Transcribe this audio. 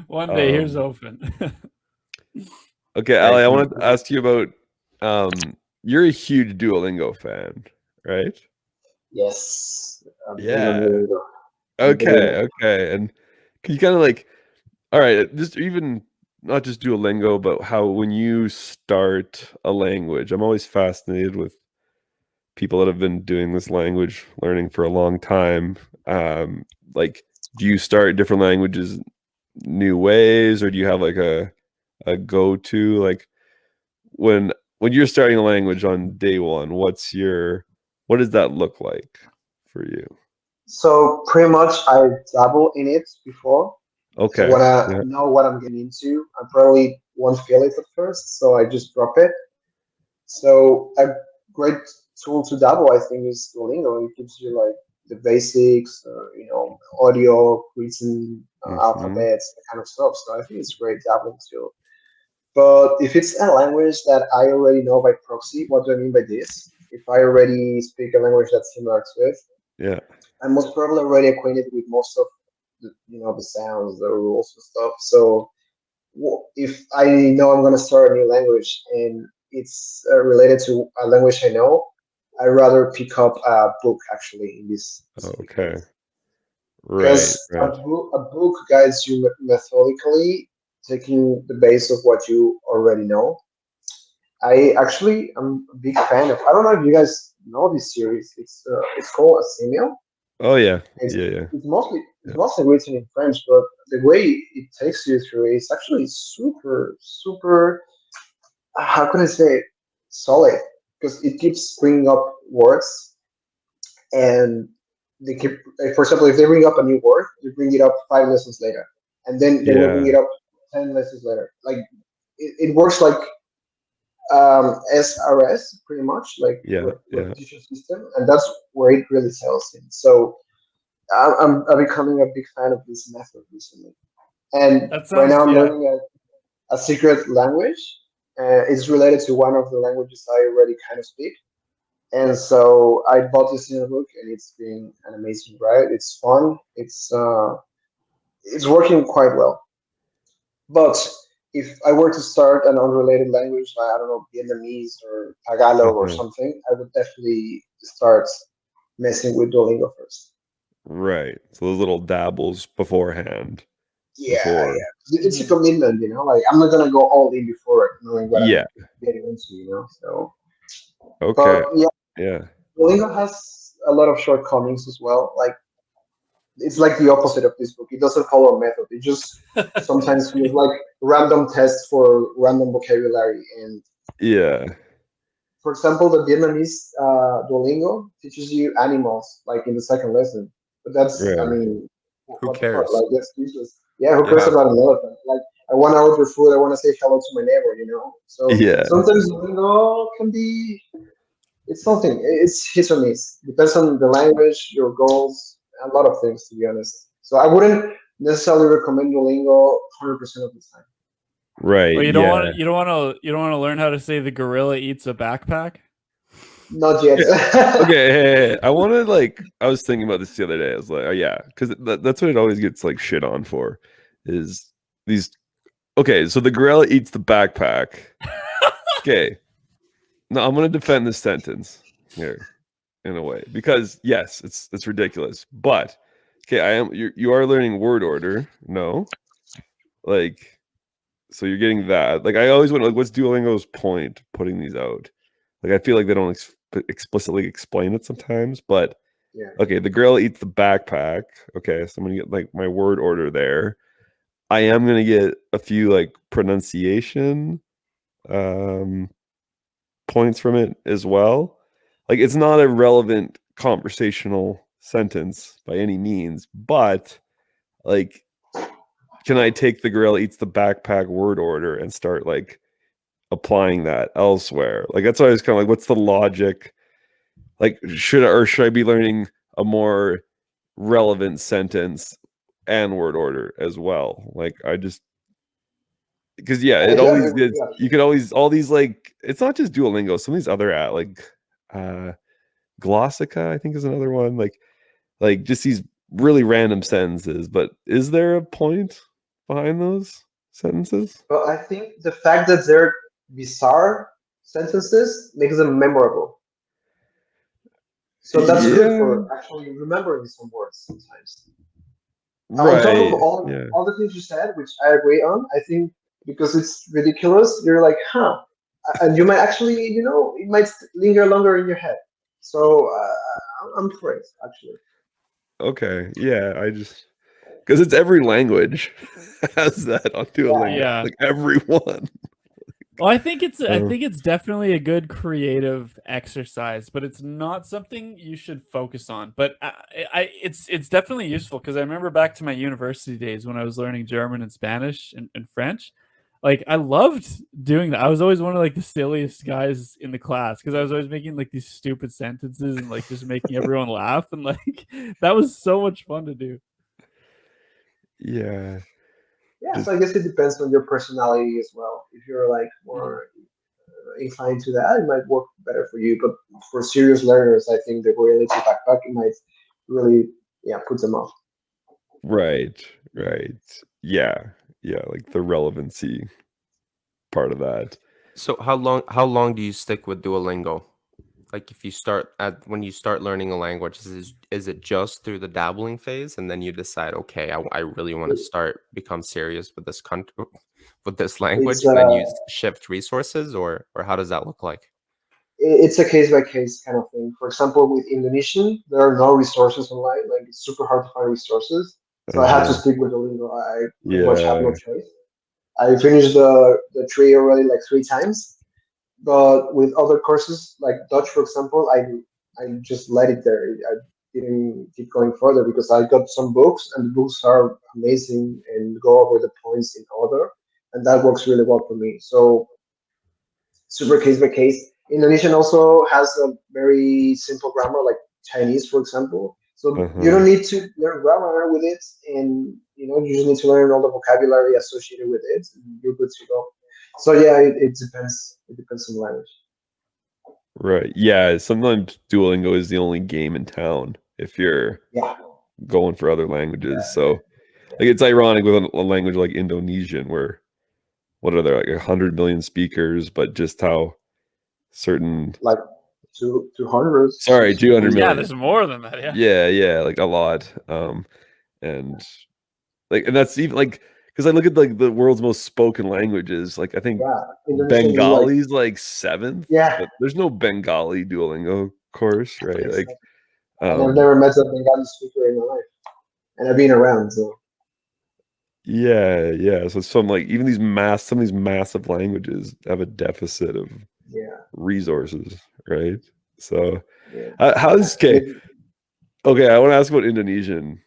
One day, here's Um, open. okay, Very Ali, I cool. want to ask you about you're a huge Duolingo fan, right? Yes, I'm big on Yeah. Duolingo. I'm big on it. Okay. And can you kind of like, all right, just even not just Duolingo, but how when you start a language, I'm always fascinated with people that have been doing this language learning for a long time. Like, do you start different languages new ways, or do you have like a go-to? Like when you're starting a language on day one, what does that look like for you? So pretty much I dabble in it before. So Okay. when I Yeah. know what I'm getting into, I probably won't feel it at first, so I just drop it. So a great tool to dabble, I think, is Duolingo. It gives you like the basics, audio, written, Hmm. alphabets, that kind of stuff. So I think it's a great dabbling tool. But if it's a language that I already know by proxy, what do I mean by this? If I already speak a language that's similar to it, Yeah. I'm most probably already acquainted with most of the sounds, the rules and stuff. So if I know I'm going to start a new language and it's related to a language I know, I rather pick up a book actually in this specific Okay. case Right. because Right. a book guides you methodically, taking the base of what you already know. I actually am a big fan of. I don't know if you guys know this series. It's called Asimil. Oh yeah. It's Yeah. Yeah. it's mostly written in French, but the way it takes you through is actually super. How can I say it? Solid because it keeps bringing up words and they keep. Like, for example, if they bring up a new word, they bring it up 5 lessons later, and then they will bring Yeah. it up 10 lessons later. Like it works like SRS pretty much, like Yeah. Yeah. repetition system, and that's where it really sells in. So I'm becoming a big fan of this method recently. And That right now sounds I'm yeah. learning a secret language. It's related to one of the languages I already kind of speak. And so I bought this in a book, and it's been an amazing ride. It's fun. It's working quite well. But if I were to start an unrelated language, like, I don't know, Vietnamese or Tagalog or Uh-huh. something, I would definitely start messing with Duolingo first. Right. So those little dabbles beforehand. Yeah, Before. yeah. It's a Mhm. commitment, like I'm not gonna go all in before knowing what Yeah. I'm getting into. So, Okay. but yeah, Yeah. Duolingo has a lot of shortcomings as well. Like it's like the opposite of this book. It doesn't follow a method. It just sometimes feels like random tests for random vocabulary. And Yeah. for example, the Vietnamese Duolingo teaches you animals, like in the second lesson. But that's, I Right. mean, Who what the fuck? cares? Like that's useless. Yeah, who cares Yeah. about an elephant? Like I want to order food. I want to say hello to my neighbor. So Yeah. sometimes Duolingo can be. It's something. It's hit or miss. Depends on the language, your goals, a lot of things, to be honest. So I wouldn't necessarily recommend Duolingo 100% of the time. Right. Well, Yeah. you don't want to learn how to say the gorilla eats a backpack. Not yet. Yeah. Okay. Hey, I wanted like I was thinking about this the other day. I was like, oh yeah, because that's what it always gets like shit on for, is these. Okay, so the gorilla eats the backpack. Okay, now I'm gonna defend this sentence here in a way because yes, it's ridiculous. But okay, you are learning word order. No, like so you're getting that. Like I always wonder, like, what's Duolingo's point putting these out? Like I feel like they don't explicitly explain it sometimes, but Yeah. okay, the girl eats the backpack. Okay, so I'm gonna get like my word order there. I am gonna get a few like pronunciation um points from it as well. Like it's not a relevant conversational sentence by any means, but like can I take the gorilla eats the backpack word order and start like applying that elsewhere? Like that's why I was kind of like, what's the logic? Like should I be learning a more relevant sentence and word order as well? Like I just because yeah, I it do always agree with gets you, you actually. could always all these like it's not just Duolingo, some of these other like uh Glossica, I think is another one. Like just these really random sentences. But is there a point? behind those sentences? But I think the fact that they're bizarre sentences makes them memorable. So that's good Yeah, for actually remembering some words sometimes. On top of right. all Yeah. all the things you said, which I agree on, I think because it's ridiculous, you're like, huh, and you might actually, it might linger longer in your head. So I'm for it, actually. Okay. Yeah. I just because it's every language has that on Yeah, Duolingo. Yeah. Like everyone. Well, I So, think it's definitely a good creative exercise, but it's not something you should focus on. But it's definitely useful because I remember back to my university days when I was learning German and Spanish and French. Like I loved doing that. I was always one of like the silliest guys in the class because I was always making like these stupid sentences and like just making everyone laugh and like that was so much fun to do. yeah. yeah. So Just I guess it depends on your personality as well. If you're like Mm. more inclined to that, it might work better for you. But for serious learners, I think the reality backpack might really, yeah, put them off. right. Right. Yeah. Yeah. Like the relevancy part of that. So how long do you stick with Duolingo? Like if you start at when you start learning a language, is it just through the dabbling phase and then you decide, okay, I really want to become serious with this country with this It's language, and then you shift resources, or how does that look like? it's a case by case kind of thing. For example, with Indonesian, there are no resources online. Like it's super hard to find resources. So I had to Uh-huh. stick with Duolingo. I pretty much have no Yeah. choice. I finished the tree already like 3 times. But with other courses like Dutch, for example, I just let it there. I didn't keep going further because I got some books and the books are amazing and go over the points in order, and that works really well for me. So super case by case. Indonesian also has a very simple grammar, like Chinese, for example. So you Uh-huh. don't need to learn grammar with it, and you just need to learn all the vocabulary associated with it, and you're good to go. So yeah, it depends. It depends on the language. Right. Yeah. Sometimes Duolingo is the only game in town if you're Yeah, going for other languages. So like it's ironic with a language like Indonesian where what are there like 100 million speakers, but just how certain like 200, sorry, 200 Yeah, million. there's more than that. Yeah. Yeah, yeah, like a lot. And like and that's even like because I look at like the world's most spoken languages, like I think Yeah, Indonesian is like, Bengali's like seventh, yeah, but there's no Bengali Duolingo course, right? Like exactly. And I've um never met a Bengali speaker in my life, and I've been around. So yeah, yeah. So some like even some of these massive languages have a deficit of yeah, resources, right? So yeah. how's And okay? Okay, I want to ask about Indonesian.